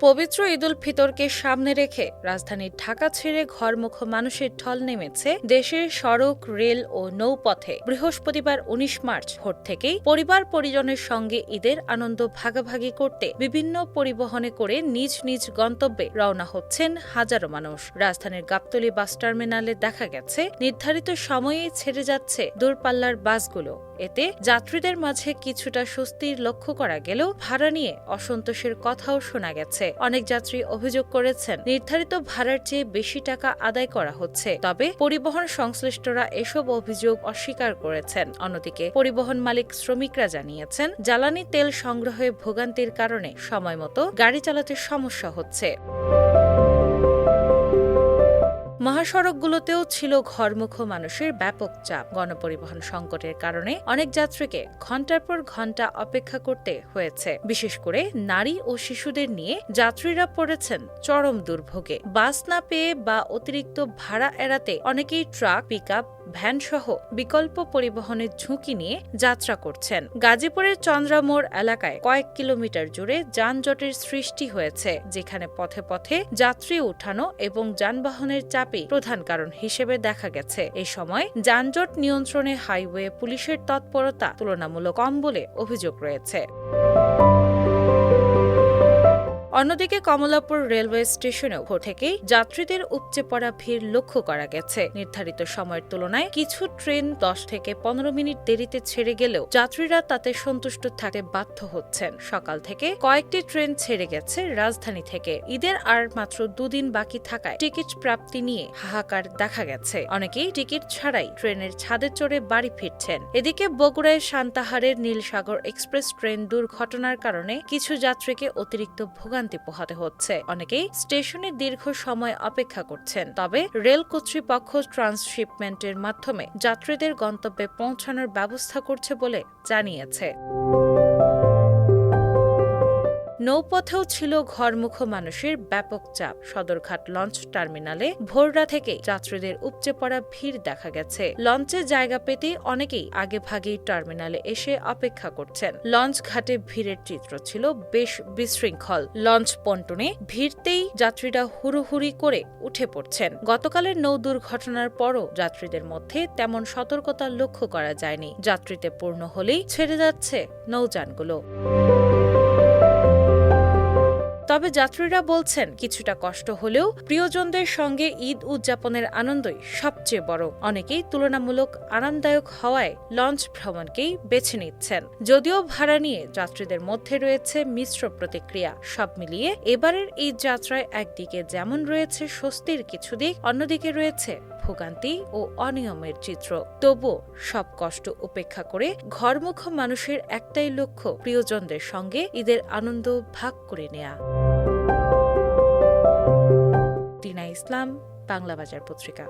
পবিত্র ঈদুল ফিতরকে সামনে রেখে রাজধানীর ঢাকা ছেড়ে ঘরমুখ মানুষের ঢল নেমেছে দেশের সড়ক, রেল ও নৌপথে। বৃহস্পতিবার ১৯ মার্চ ভোর থেকেই পরিবার পরিজনের সঙ্গে ঈদের আনন্দ ভাগাভাগি করতে বিভিন্ন পরিবহনে করে নিজ নিজ গন্তব্যে রওনা হচ্ছেন হাজারো মানুষ। রাজধানীর গাবতলী বাস টার্মিনালে দেখা গেছে নির্ধারিত সময়েই ছেড়ে যাচ্ছে দূরপাল্লার বাসগুলো। এতে যাত্রীদের মাঝে কিছুটা স্বস্তির লক্ষ্য করা গেলেও ভাড়া নিয়ে অসন্তোষের কথাও শোনা গেছে। অনেক যাত্রী অভিযোগ করেছেন নির্ধারিত ভাড়ার চেয়ে বেশি টাকা আদায় করা হচ্ছে। তবে পরিবহন সংশ্লিষ্টরা এসব অভিযোগ অস্বীকার করেছেন। অন্যদিকে পরিবহন মালিক শ্রমিকরা জানিয়েছেন জ্বালানি তেল সংগ্রহে ভোগান্তির কারণে সময়মতো গাড়ি চালাতে সমস্যা হচ্ছে। মহাসড়কগুলোতেও ছিল ঘরমুখ মানুষের ব্যাপক চাপ। গণপরিবহন সংকটের কারণে অনেক যাত্রীকে ঘণ্টার পর ঘণ্টা অপেক্ষা করতে হয়েছে। বিশেষ করে নারী ও শিশুদের নিয়ে যাত্রীরা পড়েছেন চরম দুর্ভোগে। বাস না পেয়ে বা অতিরিক্ত ভাড়া এড়াতে অনেকেই ট্রাক, পিকআপ, ভ্যানসহ বিকল্প পরিবহনের ঝুঁকি নিয়ে যাত্রা করছেন। গাজীপুরের চন্দ্রামোড় এলাকায় কয়েক কিলোমিটার জুড়ে যানজটের সৃষ্টি হয়েছে, যেখানে পথে পথে যাত্রী উঠানো এবং যানবাহনের চাপই প্রধান কারণ হিসেবে দেখা গেছে। এই সময় যানজট নিয়ন্ত্রণে হাইওয়ে পুলিশের তৎপরতা তুলনামূলক কম বলে অভিযোগ রয়েছে। অন্যদিকে কমলাপুর রেলওয়ে স্টেশনেও ভোর থেকেই যাত্রীদের উপচে পড়া ভিড় লক্ষ্য করা গেছে। নির্ধারিত সময়ের তুলনায় কিছু ট্রেন ১০ থেকে ১৫ মিনিট দেরিতে ছেড়ে গেলেও যাত্রীরা তাতে সন্তুষ্ট থাকতে বাধ্য হচ্ছেন। সকাল থেকে কয়েকটি ট্রেন ছেড়ে গেছে রাজধানী থেকে। ঈদের আর মাত্র দুদিন বাকি থাকায় টিকিট প্রাপ্তি নিয়ে হাহাকার দেখা গেছে। অনেকেই টিকিট ছাড়াই ট্রেনের ছাদে চড়ে বাড়ি ফিরছেন। এদিকে বগুড়ায় সান্তাহারের নীলসাগর এক্সপ্রেস ট্রেন দুর্ঘটনার কারণে কিছু যাত্রীকে অতিরিক্ত ভোগান্তি পোহাতে হচ্ছে। অনেকেই স্টেশনে দীর্ঘ সময় অপেক্ষা করছেন। তবে রেল কর্তৃপক্ষ ট্রান্সশিপমেন্টের মাধ্যমে যাত্রীদের গন্তব্যে পৌঁছানোর ব্যবস্থা করছে বলে জানিয়েছে। নৌপথেও ছিল ঘরমুখ মানুষের ব্যাপক চাপ। সদরঘাট লঞ্চ টার্মিনালে ভোররা থেকে যাত্রীদের উপচে পড়া ভিড় দেখা গেছে। লঞ্চে জায়গা পেতেই অনেকেই আগেভাগেই টার্মিনালে এসে অপেক্ষা করছেন। লঞ্চ ঘাটে ভিড়ের চিত্র ছিল বেশ বিশৃঙ্খল। লঞ্চ পন্টনে ভিড়তেই যাত্রীরা হুড়োহুড়ি করে উঠে পড়ছেন। গতকালের নৌ দুর্ঘটনার পরও যাত্রীদের মধ্যে তেমন সতর্কতা লক্ষ্য করা যায়নি। যাত্রীতে পূর্ণ হলেই ছেড়ে যাচ্ছে নৌযানগুলো। তবে যাত্রীরা বলছেন কিছুটা কষ্ট হলেও প্রিয়জনদের সঙ্গে ঈদ উদযাপনের আনন্দই সবচেয়ে বড়। অনেকেই তুলনামূলক আরামদায়ক হওয়ায় লঞ্চ ভ্রমণকেই বেছে নিচ্ছেন। যদিও ভাড়া নিয়ে যাত্রীদের মধ্যে রয়েছে মিশ্র প্রতিক্রিয়া। সব মিলিয়ে এবারের ঈদ যাত্রায় একদিকে যেমন রয়েছে স্বস্তির কিছু দিক, অন্যদিকে রয়েছে ভোগান্তি ও অনিয়মের চিত্র। তবুও সব কষ্ট উপেক্ষা করে ঘরমুখ মানুষের একটাই লক্ষ্য প্রিয়জনদের সঙ্গে ঈদের আনন্দ ভাগ করে নেয়া। টিনা ইসলাম, বাংলা বাজার পত্রিকা।